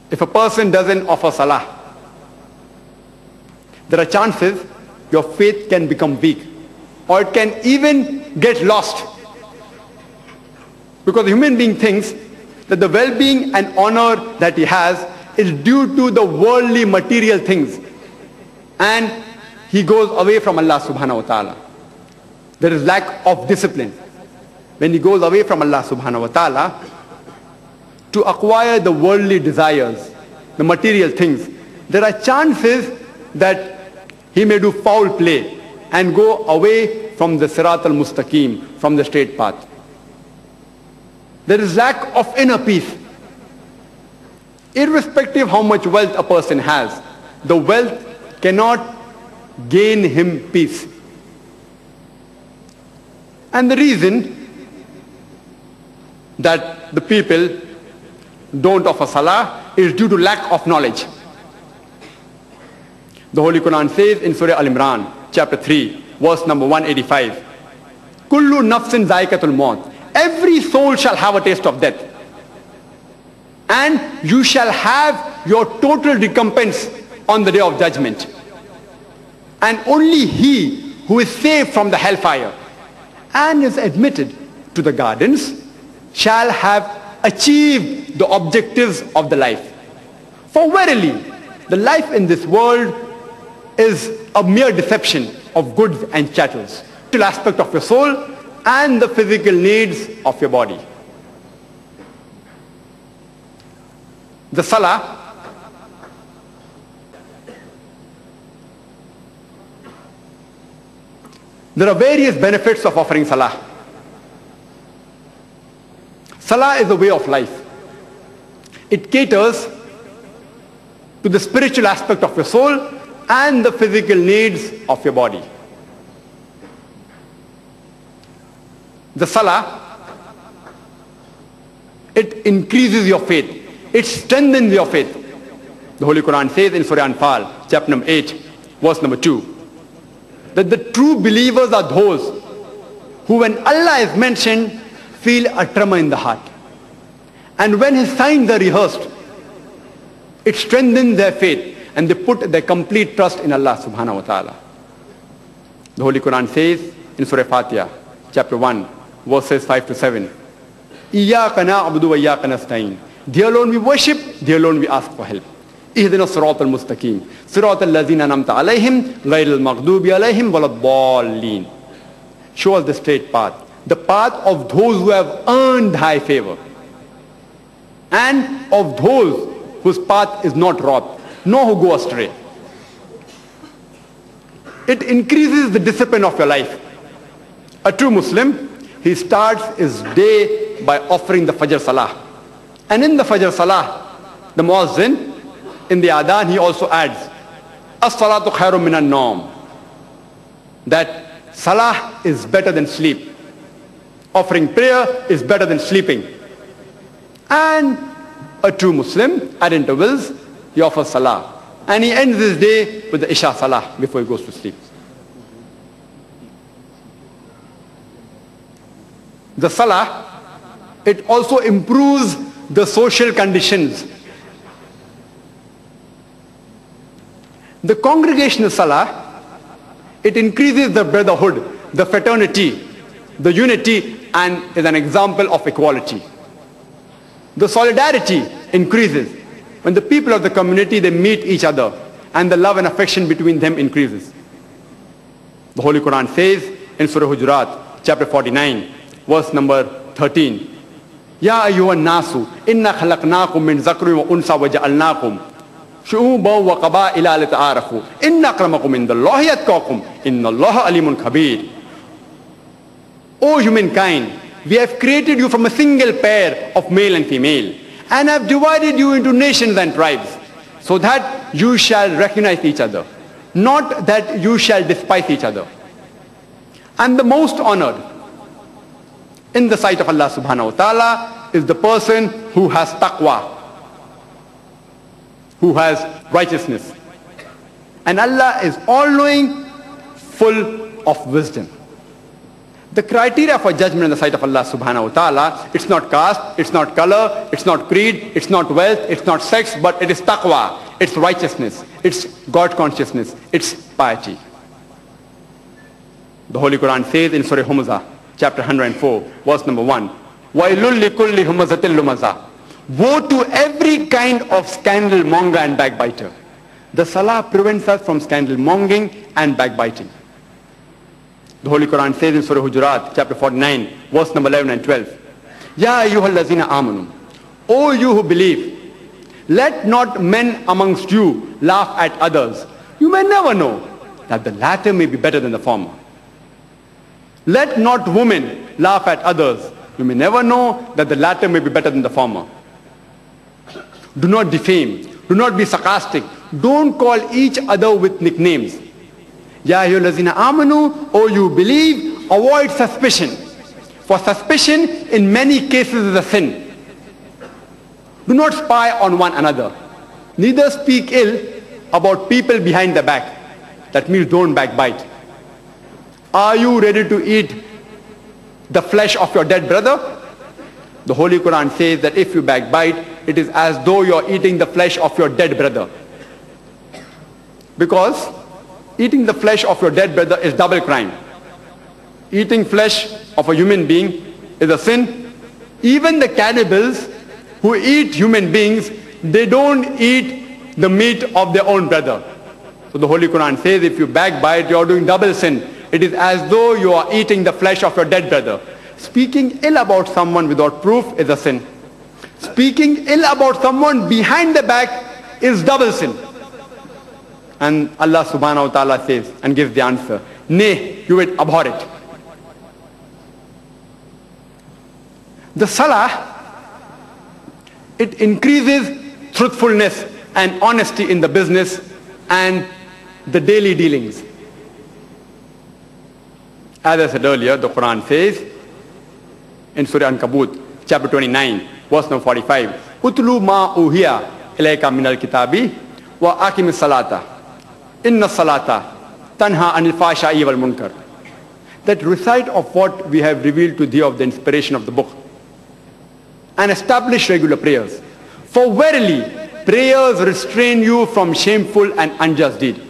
If a person doesn't offer salah, there are chances your faith can become weak, or it can even get lost. Because the human being thinks that the well-being and honor that he has is due to the worldly material things, and he goes away from Allah subhanahu wa ta'ala. There is lack of discipline. When he goes away from Allah subhanahu wa ta'ala to acquire the worldly desires, the material things, there are chances that he may do foul play and go away from the Sirat al-Mustaqim, from the straight path. There is lack of inner peace. Irrespective how much wealth a person has, the wealth cannot gain him peace. And the reason that the people don't offer salah is due to lack of knowledge. The Holy Quran says in Surah Al-Imran, chapter 3, verse number 185, Kullu nafsin zaikatul maut. Every soul shall have a taste of death. And you shall have your total recompense on the day of judgment. And only he who is saved from the hellfire and is admitted to the gardens shall have achieved the objectives of the life. For verily, the life in this world is a mere deception of goods and chattels. The aspect of your soul and the physical needs of your body. The salah there are various benefits of offering salah. Salah is a way of life. It caters to the spiritual aspect of your soul and the physical needs of your body. The salah, it increases your faith. It strengthens your faith. The Holy Quran says in Surah Anfal, chapter number 8, verse number 2, that the true believers are those who, when Allah is mentioned, feel a tremor in the heart. And when his signs are rehearsed, it strengthens their faith and they put their complete trust in Allah subhanahu wa ta'ala. The Holy Quran says in Surah Fatiha, chapter 1, verses 5 to 7, Iyaka na'budu wa iyaka nasta'in. Thee alone we worship, thee alone we ask for help. Ihdina as-sirata al-mustaqim. Sirata allazina an'amta alayhim, ghayril maghdubi alayhim waladdallin. Show us the straight path, the path of those who have earned high favor, and of those whose path is not wrought, nor who go astray. It increases the discipline of your life. A true Muslim, he starts his day by offering the Fajr Salah. And in the Fajr Salah, the Muazzin, in the Adhan, he also adds, As-salatu khairun minan nawm. That Salah is better than sleep. Offering prayer is better than sleeping. And a true Muslim, at intervals, he offers Salah. And he ends his day with the Isha Salah before he goes to sleep. The Salah, it also improves the social conditions. The congregational Salah, it increases the brotherhood, the fraternity, the unity, and is an example of equality. The solidarity increases. When the people of the community, they meet each other, and the love and affection between them increases. The Holy Quran says in Surah Hujurat, chapter 49, verse number 13, Ya ayyuhan nasu, inna khalaqnakum min zakrin wa unsa wa ja'alnakum shu'uban wa qaba'ila lita'arafu. Inna akramakum indallahi atqakum. Innallaha alimun khabir. O humankind, we have created you from a single pair of male and female, and have divided you into nations and tribes, so that you shall recognize each other, not that you shall despise each other. And the most honored in the sight of Allah subhanahu wa ta'ala is the person who has taqwa, who has righteousness. And Allah is all-knowing, full of wisdom. The criteria for judgment in the sight of Allah subhanahu wa ta'ala, it's not caste, it's not color, it's not creed, it's not wealth, it's not sex, but it is taqwa, it's righteousness, it's God consciousness, it's piety. The Holy Quran says in Surah Humazah, chapter 104, verse number 1, وَيْلُلْ لِكُلِّ هُمَزَةٍ لُمَزَةٍ. Woe to every kind of scandal monger and backbiter. The Salah prevents us from scandal mongering and backbiting. The Holy Quran says in Surah Hujurat, chapter 49, verse number 11 and 12, Ya ayyuhallazina amanu, O you who believe, let not men amongst you laugh at others. You may never know that the latter may be better than the former. Let not women laugh at others. You may never know that the latter may be better than the former. Do not defame. Do not be sarcastic. Don't call each other with nicknames. Ya ayyuhallazina amanu, O you believe, avoid suspicion. For suspicion in many cases is a sin. Do not spy on one another. Neither speak ill about people behind the back. That means don't backbite. Are you ready to eat the flesh of your dead brother? The Holy Quran says that if you backbite, it is as though you are eating the flesh of your dead brother. Because eating the flesh of your dead brother is double crime. Eating flesh of a human being is a sin. Even the cannibals who eat human beings, they don't eat the meat of their own brother. So the Holy Quran says if you backbite, you are doing double sin. It is as though you are eating the flesh of your dead brother. Speaking ill about someone without proof is a sin. Speaking ill about someone behind the back is double sin. And Allah subhanahu wa ta'ala says and gives the answer, nay, you will abhor it. The Salah, it increases truthfulness and honesty in the business and the daily dealings. As I said earlier, the Quran says in Surah Ankabut, chapter 29, verse number 45, Utlu ma uhiya ilayka minal kitabi wa aqimi salata. Inna salata tanha anil fahsha'i wal munkar. That recite of what we have revealed to thee of the inspiration of the book. And establish regular prayers. For verily, prayers restrain you from shameful and unjust deed.